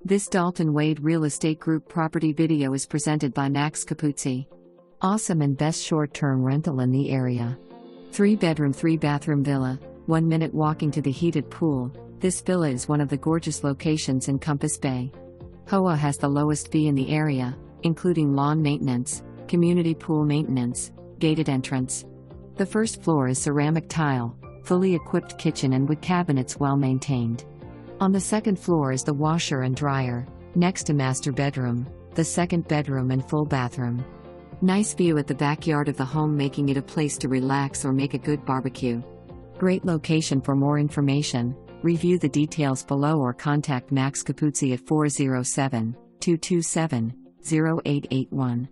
This Dalton Wade Real Estate Group property video is presented by Max Capuzzi. Awesome and best short-term rental in the area. 3-bedroom, 3-bathroom villa, 1-minute walking to the heated pool. This villa is one of the gorgeous locations in Compass Bay. HOA has the lowest fee in the area, including lawn maintenance, community pool maintenance, gated entrance. The first floor is ceramic tile, fully equipped kitchen and wood cabinets well maintained. On the second floor is the washer and dryer, next to master bedroom, the second bedroom and full bathroom. Nice view at the backyard of the home, making it a place to relax or make a good barbecue. Great location. For more information, review the details below or contact Max Capuzzi at 407-227-0881.